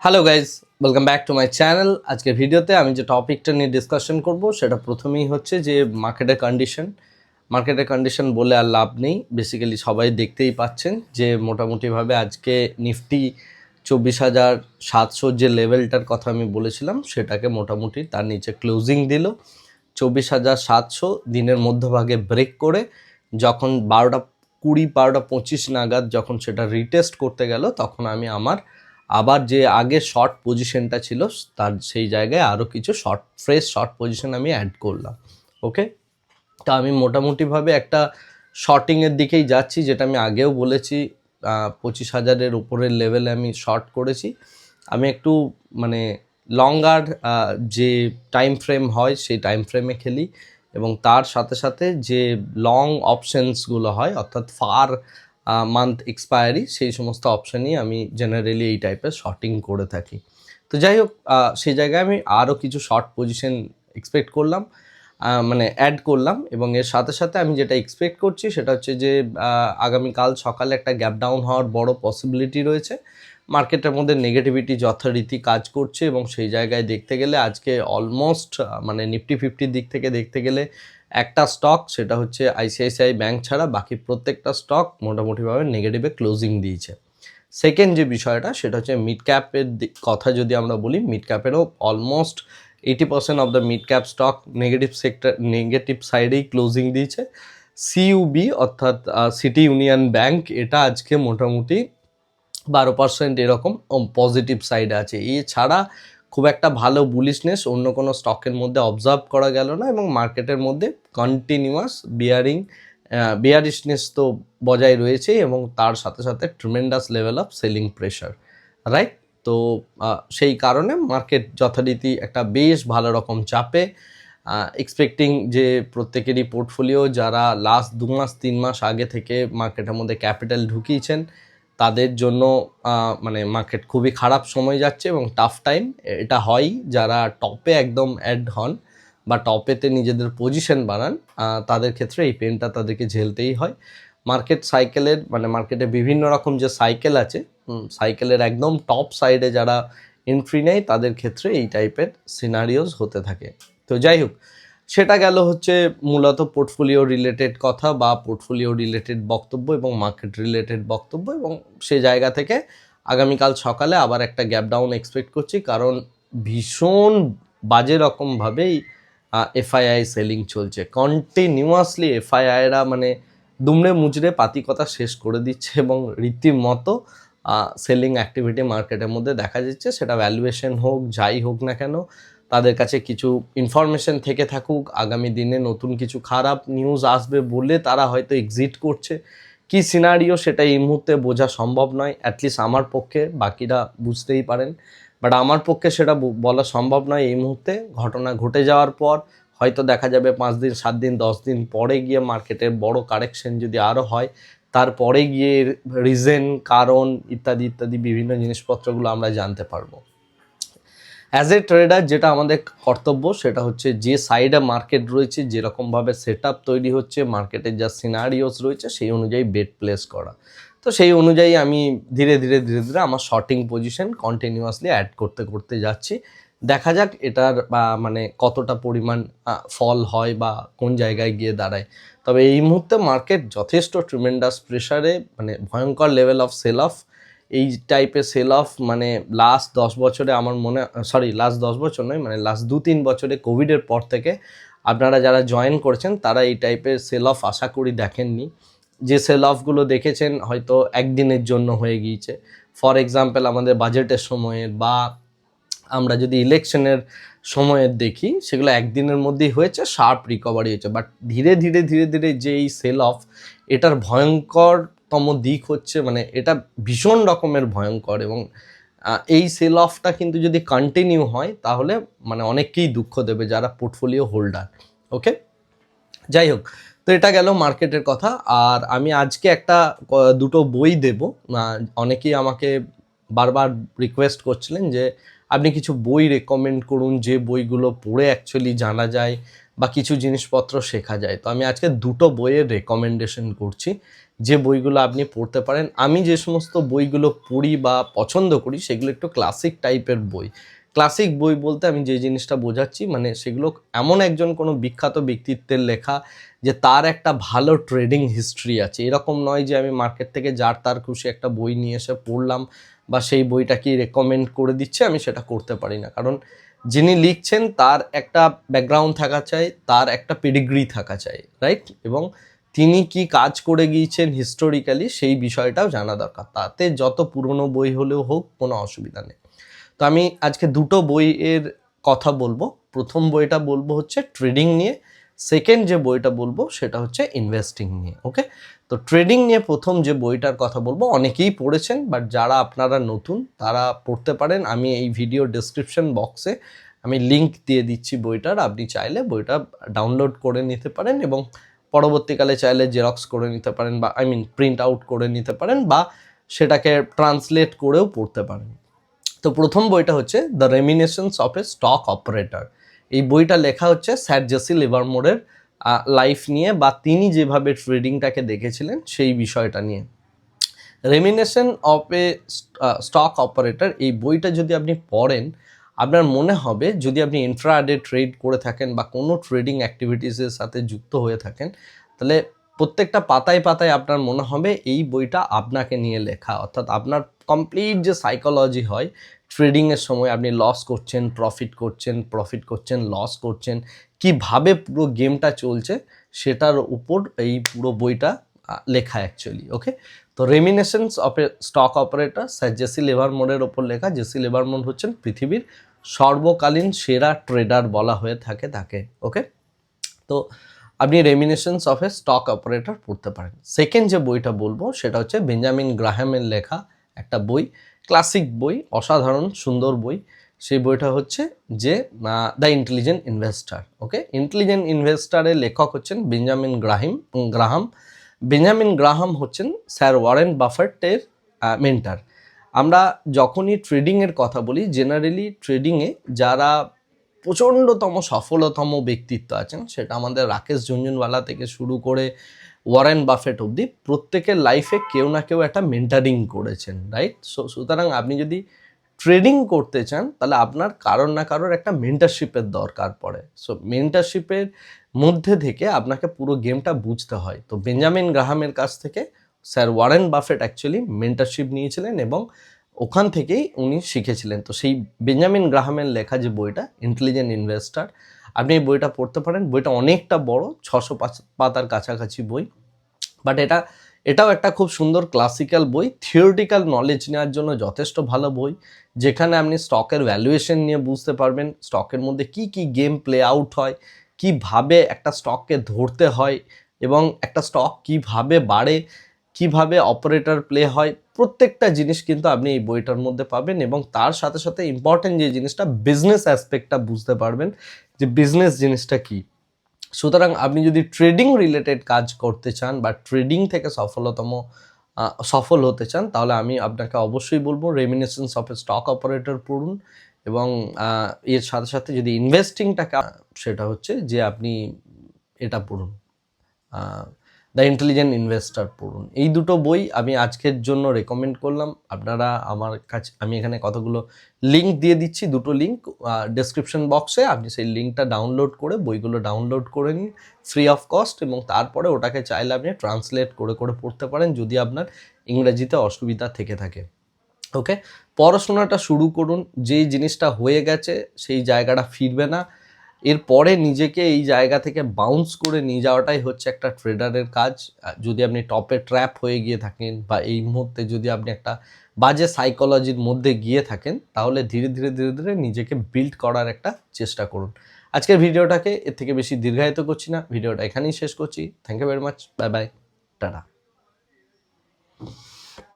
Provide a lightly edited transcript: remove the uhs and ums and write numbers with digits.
Hello guys, welcome back to my channel. আজকের ভিডিওতে আমি যে টপিকটা নিয়ে ডিসকাশন করব সেটা প্রথমেই হচ্ছে যে মার্কেটের কন্ডিশন বলে আর লাভ নেই। বেসিক্যালি সবাই দেখতেই পাচ্ছেন যে মোটামুটিভাবে আজকে নিফটি 24,700 যে লেভেলটার কথা আমি বলেছিলাম সেটাকে মোটামুটি তার নিচে ক্লোজিং দিল। 24,700 দিনের মধ্যভাগে ব্রেক করে যখন 12:20-12:25 নাগাদ যখন সেটা রিটেস্ট করতে গেল, তখন আমি আবার যে আগে শর্ট পজিশনটা ছিল তার সেই জায়গায় আরও কিছু ফ্রেশ শর্ট পজিশন আমি অ্যাড করলাম। ওকে, তা আমি মোটামুটিভাবে একটা শর্টিংয়ের দিকেই যাচ্ছি, যেটা আমি আগেও বলেছি। 25,000-এর উপরের লেভেলে আমি শর্ট করেছি। আমি একটু মানে লঙ্গার যে টাইম ফ্রেম হয় সেই টাইম ফ্রেমে খেলি, এবং তার সাথে সাথে যে লং অপশানসগুলো হয় অর্থাৎ ফার মান্থ এক্সপায়ারি, সেই সমস্ত অপশানই আমি জেনারেলি এই টাইপের শর্টিং করে থাকি। তো যাই হোক, সেই জায়গায় আমি আরও কিছু শর্ট পজিশন এক্সপেক্ট করলাম, মানে অ্যাড করলাম। এবং এর সাথে সাথে আমি যেটা এক্সপেক্ট করছি সেটা হচ্ছে যে আগামীকাল সকালে একটা গ্যাপ ডাউন হওয়ার বড় পসিবিলিটি রয়েছে। মার্কেটের মধ্যে নেগেটিভিটি যথারীতি কাজ করছে, এবং সেই জায়গায় দেখতে গেলে আজকে অলমোস্ট মানে নিফটি 50 দিক থেকে দেখতে গেলে একটা স্টক, সেটা হচ্ছে আইসিআইসিআই ব্যাংক ছাড়া বাকি প্রত্যেকটা স্টক মোটামুটিভাবে নেগেটিভে ক্লোজিং দিয়েছে। সেকেন্ড যে বিষয়টা সেটা হচ্ছে মিড ক্যাপের কথা যদি আমরা বলি, মিড ক্যাপেরও almost 80% of the mid cap stock negative সাইডেই ক্লোজিং দিয়েছে। সিইউবি অর্থাৎ সিটি ইউনিয়ন ব্যাংক, এটা আজকে মোটামুটি 12% এরকম পজিটিভ সাইডে আছে। এছাড়া খুব একটা ভালো বুলিশনেস অন্য কোনো স্টকের মধ্যে অবজার্ভ করা গেল না, এবং মার্কেটের মধ্যে কন্টিনিউয়াস বিয়ারিশনেস তো বজায় রয়েছে, এবং তার সাথে সাথে tremendous level of selling pressure, right? তো সেই কারণে মার্কেট যথারীতি একটা বেশ ভালো রকম চাপে, এক্সপেক্টিং যে প্রত্যেকেরই পোর্টফোলিও যারা লাস্ট 2 মাস 3 মাস আগে থেকে মার্কেটের মধ্যে ক্যাপিটাল ঢুকিয়েছেন তাদের জন্য মানে মার্কেট খুবই খারাপ সময় যাচ্ছে এবং টাফ টাইম এটা হয়। যারা টপে একদম অ্যাড হন বা টপেতে নিজেদের পজিশন বানান, তাদের ক্ষেত্রে এই পেনটা তাদেরকে ঝেলতেই হয়। মার্কেট সাইকেলের মানে মার্কেটে বিভিন্ন রকম যে সাইকেল আছে, সাইকেলের একদম টপ সাইডে যারা এন্ট্রি নেয় তাদের ক্ষেত্রে এই টাইপের সিনারিওস হতে থাকে। তো যাই হোক, সেটা গেল হচ্ছে মূলত পোর্টফোলিও রিলেটেড কথা বা পোর্টফোলিও রিলেটেড বক্তব্য এবং মার্কেট রিলেটেড বক্তব্য, এবং সে জায়গা থেকে আগামীকাল সকালে আবার একটা গ্যাপ ডাউন এক্সপেক্ট করছি, কারণ ভীষণ বাজে রকমভাবেই এফআইআই সেলিং চলছে। কন্টিনিউয়াসলি এফআইআইরা মানে দুমড়ে মুচড়ে পাতিকতা শেষ করে দিচ্ছে, এবং রীতিমতো সেলিং অ্যাক্টিভিটি মার্কেটের মধ্যে দেখা যাচ্ছে। সেটা ভ্যালুয়েশন হোক, যাই হোক না কেন, তাদের কাছে কিছু ইনফরমেশন থেকে থাকুক, আগামী দিনে নতুন কিছু খারাপ নিউজ আসবে বলে তারা হয়তো এক্সিট করছে। কি সিনারিও সেটা এই মুহূর্তে বোঝা সম্ভব নয়, অ্যাটলিস্ট আমার পক্ষে, বাকিরা বুঝতেই পারেন, বাট আমার পক্ষে সেটা বলা সম্ভব নয় এই মুহূর্তে। ঘটনা ঘটে যাওয়ার পর হয়তো দেখা যাবে 5 দিন 7 দিন 10 দিন পরে গিয়ে মার্কেটের বড় কারেকশন যদি আরও হয়, তারপরে গিয়ে রিজন, কারণ ইত্যাদি ইত্যাদি বিভিন্ন জিনিসপত্রগুলো আমরা জানতে পারবো। অ্যাজ এ ট্রেডার যেটা আমাদের কর্তব্য সেটা হচ্ছে যে সাইডে মার্কেট রয়েছে, যেরকমভাবে সেট আপ তৈরি হচ্ছে, মার্কেটের যা সিনারিওস রয়েছে সেই অনুযায়ী বেট প্লেস করা। তো সেই অনুযায়ী আমি ধীরে ধীরে আমার শর্টিং পজিশন কন্টিনিউয়াসলি অ্যাড করতে যাচ্ছি। দেখা যাক এটার মানে কতটা পরিমাণ ফল হয় বা কোন জায়গায় গিয়ে দাঁড়ায়। তবে এই মুহূর্তে মার্কেট যথেষ্ট ট্রিমেন্ডাস প্রেশারে, মানে ভয়ঙ্কর লেভেল অফ সেল অফ। এই টাইপের সেল অফ মানে লাস্ট 10 বছরে আমার মনে, লাস্ট 10 বছর নয়, মানে লাস্ট 2-3 বছরে কোভিডের পর থেকে আপনারা যারা জয়েন করেছেন তারা এই টাইপের সেল অফ আশা করি দেখেননি। যে সেল অফগুলো দেখেছেন হয়তো একদিনের জন্য হয়ে গিয়েছে। ফর এক্সাম্পল আমাদের বাজেটের সময়ের বা আমরা যদি ইলেকশনের সময়ের দেখি, সেগুলো একদিনের মধ্যেই হয়েছে, শার্প রিকভারি হয়েছে। বাট ধীরে ধীরে যে এই সেল অফ, এটার ভয়ঙ্করতম দিক হচ্ছে মানে এটা ভীষণ রকমের ভয়ঙ্কর, এবং এই সেল অফটা কিন্তু যদি কন্টিনিউ হয় তাহলে মানে অনেককেই দুঃখ দেবে যারা পোর্টফোলিও হোল্ডার। ওকে, যাই হোক, তো এটা গেল মার্কেটের কথা। আর আমি আজকে দুটো বই দেব। অনেকেই আমাকে বারবার রিকোয়েস্ট করছিলেন যে আপনি কিছু বই রেকমেন্ড করুন যে বইগুলো পড়ে অ্যাকচুয়ালি জানা যায় বা কিছু জিনিসপত্র শেখা যায়। তো আমি আজকে দুটো বইয়ের রেকমেন্ডেশন করছি যে বইগুলো আপনি পড়তে পারেন। আমি যে সমস্ত বইগুলো পড়ি বা পছন্দ করি সেগুলো একটু ক্লাসিক টাইপের বই। ক্লাসিক বই বলতে আমি যে জিনিসটা বোঝাচ্ছি মানে সেগুলো এমন একজন কোনো বিখ্যাত ব্যক্তিত্বের লেখা যে তার একটা ভালো ট্রেডিং হিস্ট্রি আছে। এরকম নয় যে আমি মার্কেট থেকে যার তার খুশি একটা বই নিয়ে এসে পড়লাম বা সেই বইটাকে রেকমেন্ড করে দিচ্ছে, আমি সেটা করতে পারি না। কারণ যিনি লিখছেন তার একটা ব্যাকগ্রাউন্ড থাকা চাই, তার একটা পেডিগ্রি থাকা চাই, রাইট? এবং তিনি কি কাজ করে গিয়েছেন হিস্টোরিক্যালি সেই বিষয়টাও জানা দরকার। তাতে যত পুরনো বই হলেও হোক কোনো অসুবিধা নেই। তো আমি আজকে দুটো বইয়ের কথা বলবো। প্রথম বইটা বলবো হচ্ছে ট্রেডিং নিয়ে, সেকেন্ড যে বইটা বলবো সেটা হচ্ছে ইনভেস্টিং নিয়ে। ওকে, তো ট্রেডিং নিয়ে প্রথম যে বইটার কথা বলবো অনেকেই পড়েছেন, বাট যারা আপনারা নতুন তারা পড়তে পারেন। আমি এই ভিডিও ডেসক্রিপশন বক্সে আমি লিঙ্ক দিয়ে দিচ্ছি বইটার, আপনি চাইলে বইটা ডাউনলোড করে নিতে পারেন এবং পরবর্তীকালে চাইলে জেরক্স করে নিতে পারেন বা প্রিন্ট আউট করে নিতে পারেন বা সেটাকে ট্রান্সলেট করেও পড়তে পারেন। তো প্রথম বইটা হচ্ছে the reminiscences of a stock operator. এই বইটা লেখা হচ্ছে স্যার জেসি লিভারমোরের লাইফ নিয়ে বা তিনি যেভাবে ট্রেডিংটাকে দেখেছিলেন সেই বিষয়টা নিয়ে। রেমিনেশন অফ এ স্টক অপারেটর এই বইটা যদি আপনি পড়েন আপনার মনে হবে, যদি আপনি ইন্ট্রাডে ট্রেড করে থাকেন বা কোনো ট্রেডিং অ্যাক্টিভিটিসের সাথে যুক্ত হয়ে থাকেন, তাহলে প্রত্যেকটা পাতায় পাতায় আপনার মনে হবে এই বইটা আপনাকে নিয়ে লেখা। অর্থাৎ আপনার কমপ্লিট যে সাইকোলজি হয় ট্রেডিংয়ের সময়, আপনি লস করছেন, প্রফিট করছেন, লস করছেন, কিভাবে পুরো গেমটা চলছে সেটার উপর এই পুরো বইটা লেখা অ্যাকচুয়ালি। ওকে, তো reminiscences of a stock operator sir Jesse লিভারমোরের ওপর লেখা। জেসি লিভারমোর হচ্ছেন পৃথিবীর সর্বকালীন সেরা ট্রেডার বলা হয়ে থাকে তাকে। ওকে, তো আপনি রেমিনেশনস অফ এ স্টক অপারেটর পড়তে পারেন। সেকেন্ড যে বইটা বলবো সেটা হচ্ছে বেঞ্জামিন গ্রাহামের লেখা একটা বই, ক্লাসিক বই, অসাধারণ সুন্দর বই। সেই বইটা হচ্ছে যে the intelligent investor. Okay, intelligent ইনভেস্টারের লেখক হচ্ছেন গ্রাহাম। বেঞ্জামিন গ্রাহাম হচ্ছেন স্যার ওয়ারেন বাফেটের মেন্টার। আমরা যখনই ট্রেডিংয়ের কথা বলি, জেনারেলি ট্রেডিংয়ে যারা প্রচণ্ডতম সফলতম ব্যক্তিত্ব আছেন, সেটা আমাদের রাকেশ ঝুনঝুনওয়ালা থেকে শুরু করে ওয়ারেন বাফেট অবধি, প্রত্যেকের লাইফে কেউ না কেউ একটা মেন্টারিং করেছেন, রাইট? সুতরাং আপনি যদি ট্রেডিং করতে চান তাহলে আপনার কারোর না কারোর একটা মেন্টারশিপের দরকার পড়ে। সো মেন্টারশিপের মধ্যে থেকে আপনাকে পুরো গেমটা বুঝতে হয়। তো বেঞ্জামিন গ্রাহামের কাছ থেকে sir Warren Buffett actually mentorship নিয়েছিলেন এবং ওখান থেকেই উনি শিখেছিলেন। তো সেই বেঞ্জামিন গ্রাহামের লেখা যে বইটা ইন্টেলিজেন্ট ইনভেস্টার, আপনি এই বইটা পড়তে পারেন। বইটা অনেকটা বড়, 600 পাতার কাছাকাছি বই, বাট এটাও একটা খুব সুন্দর ক্লাসিক্যাল বই। থিওরিটিক্যাল নলেজ নেওয়ার জন্য যথেষ্ট ভালো বই, যেখানে আপনি স্টকের ভ্যালুয়েশন নিয়ে বুঝতে পারবেন, স্টকের মধ্যে কি কি গেম প্লে আউট হয়, কিভাবে একটা স্টককে ধরতে হয় এবং একটা স্টক কিভাবে বাড়ে, কিভাবে অপারেটর প্লে হয়, প্রত্যেকটা জিনিস কিন্তু আপনি এই বইটার মধ্যে পাবেন। এবং তার সাথে সাথে ইম্পর্টেন্ট যে জিনিসটা, বিজনেস অ্যাসপেক্টটা বুঝতে পারবেন যে বিজনেস জিনিসটা কী। সুতরাং আপনি যদি ট্রেডিং রিলেটেড কাজ করতে চান বা ট্রেডিং থেকে সফল হতে চান, তাহলে আমি আপনাকে অবশ্যই বলবো রেমিনেশনস অফ এ স্টক অপারেটর পড়ুন। এবং এর সাথে সাথে যদি ইনভেস্টিংটাকে, সেটা হচ্ছে যে আপনি এটা পড়ুন, দ্য ইন্টেলিজেন্ট ইনভেস্টার পড়ুন। এই দুটো বই আমি আজকের জন্য রেকমেন্ড করলাম। আপনারা আমার কাছে, আমি এখানে কতগুলো লিঙ্ক দিয়ে দিচ্ছি, দুটো লিঙ্ক ডেসক্রিপশন বক্সে, আপনি সেই লিঙ্কটা ডাউনলোড করে বইগুলো ডাউনলোড করে নিন ফ্রি অফ কস্ট, এবং তারপরে ওটাকে চাইলে আপনি ট্রান্সলেট করে করে পড়তে পারেন যদি আপনার ইংরেজিতে অসুবিধা থেকে থাকে। ওকে, পড়াশোনাটা শুরু করুন। যেই জিনিসটা হয়ে গেছে সেই জায়গাটা ফিরবে না, এরপরে নিজেকে এই জায়গা থেকে বাউন্স করে নিয়ে যাওয়াটাই হচ্ছে একটা ট্রেডারের কাজ। যদি আপনি টপে ট্র্যাপ হয়ে গিয়ে থাকেন বা এই মুহূর্তে যদি আপনি একটা বাজে সাইকোলজির মধ্যে গিয়ে থাকেন, তাহলে ধীরে ধীরে ধীরে ধীরে নিজেকে বিল্ড করার একটা চেষ্টা করুন। আজকের ভিডিওটাকে এর থেকে বেশি দীর্ঘায়িত করছি না, ভিডিওটা এখানেই শেষ করছি। Thank you very much, bye bye, tata.